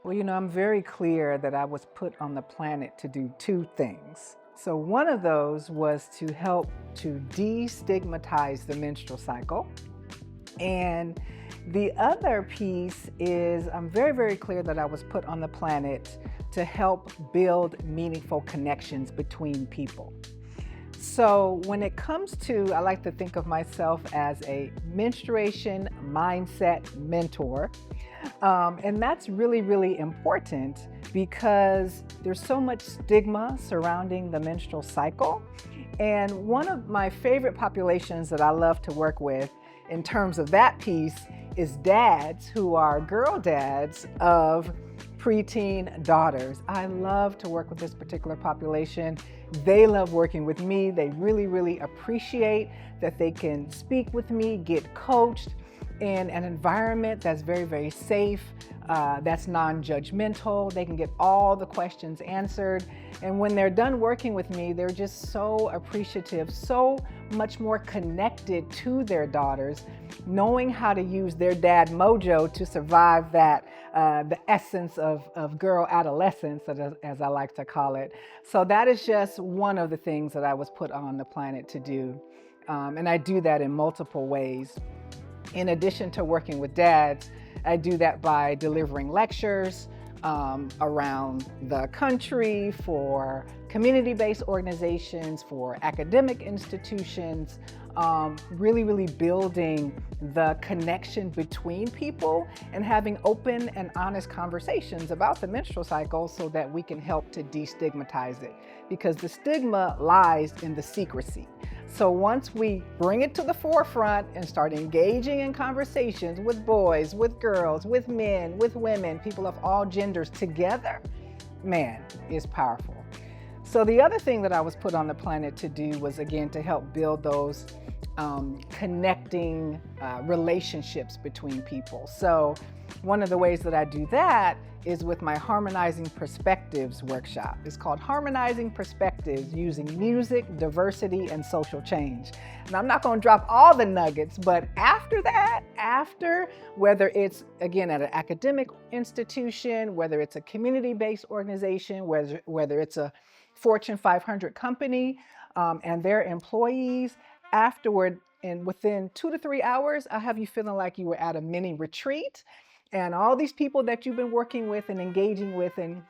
Well, I'm very clear that I was put on the planet to do two things. So, one of those was to help to destigmatize the menstrual cycle. And the other piece is I'm very, very clear that I was put on the planet to help build meaningful connections between people. So when it comes to, I like to think of myself as a menstruation mindset mentor. And that's really, really important because there's so much stigma surrounding the menstrual cycle. And one of my favorite populations that I love to work with in terms of that piece is dads who are girl dads of preteen daughters. I love to work with this particular population. They love working with me. They really, really appreciate that they can speak with me, get coached in an environment that's very, very safe, that's non-judgmental. They can get all the questions answered. And when they're done working with me, they're just so appreciative, so much more connected to their daughters, knowing how to use their dad mojo to survive that, the essence of girl adolescence, as I like to call it. So that is just one of the things that I was put on the planet to do. And I do that in multiple ways. In addition to working with dads, I do that by delivering lectures around the country for community-based organizations, for academic institutions, really, really building the connection between people and having open and honest conversations about the menstrual cycle so that we can help to destigmatize it. Because the stigma lies in the secrecy. So once we bring it to the forefront and start engaging in conversations with boys, with girls, with men, with women, people of all genders together, man, it's powerful. So the other thing that I was put on the planet to do was, again, to help build those connecting relationships between people. So one of the ways that I do that is with my Harmonizing Perspectives workshop. It's called Harmonizing Perspectives Using Music, Diversity, and Social Change. And I'm not going to drop all the nuggets, but after that, whether it's, again, at an academic institution, whether it's a community-based organization, whether it's a Fortune 500 company and their employees, afterward, and within 2 to 3 hours, I'll have you feeling like you were at a mini retreat. And all these people that you've been working with and engaging with and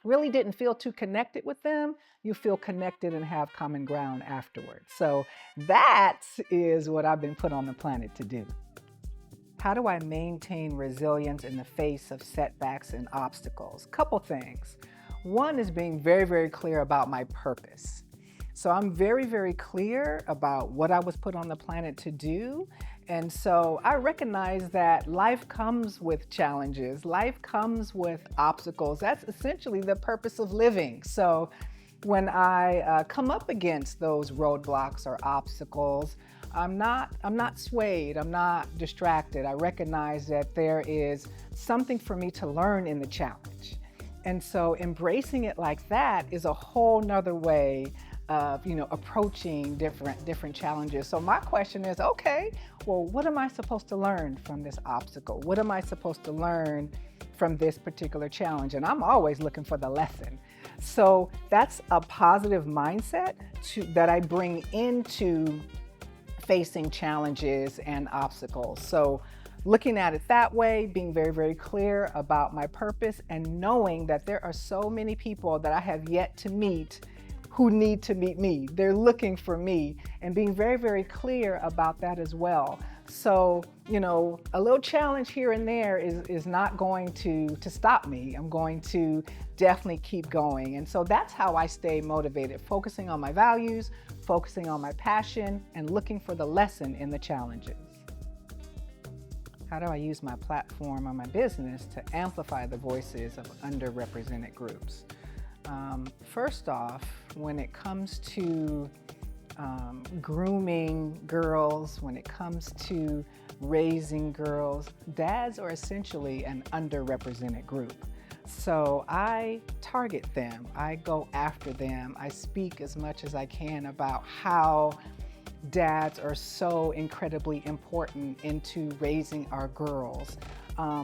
really didn't feel too connected with them, you feel connected and have common ground afterwards. So that is what I've been put on the planet to do. How do I maintain resilience in the face of setbacks and obstacles? Couple things. One is being very, very clear about my purpose. So I'm very, very clear about what I was put on the planet to do. And so I recognize that life comes with challenges. Life comes with obstacles. That's essentially the purpose of living. So when I come up against those roadblocks or obstacles, I'm not swayed. I'm not distracted. I recognize that there is something for me to learn in the challenge. And so embracing it like that is a whole nother way of approaching different challenges. So my question is, okay, well, what am I supposed to learn from this obstacle? What am I supposed to learn from this particular challenge? And I'm always looking for the lesson. So that's a positive mindset that I bring into facing challenges and obstacles. So looking at it that way, being very, very clear about my purpose, and knowing that there are so many people that I have yet to meet who need to meet me. They're looking for me, and being very, very clear about that as well. So, a little challenge here and there is not going to stop me. I'm going to definitely keep going. And so that's how I stay motivated, focusing on my values, focusing on my passion, and looking for the lesson in the challenges. How do I use my platform or my business to amplify the voices of underrepresented groups? First off, when it comes to grooming girls, when it comes to raising girls, dads are essentially an underrepresented group. So I target them, I go after them, I speak as much as I can about how dads are so incredibly important into raising our girls.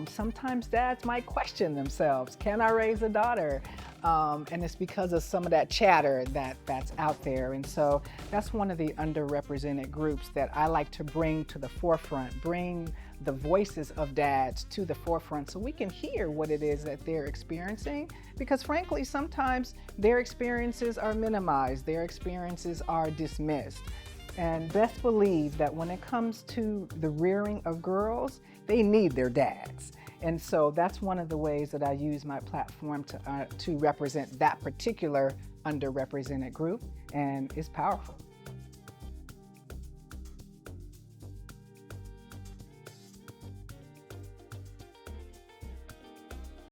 Sometimes dads might question themselves, can I raise a daughter? And it's because of some of that chatter that's out there. And so that's one of the underrepresented groups that I like to bring to the forefront, bring the voices of dads to the forefront so we can hear what it is that they're experiencing. Because frankly, sometimes their experiences are minimized, their experiences are dismissed. And best believe that when it comes to the rearing of girls, they need their dads. And so that's one of the ways that I use my platform to represent that particular underrepresented group, and it's powerful.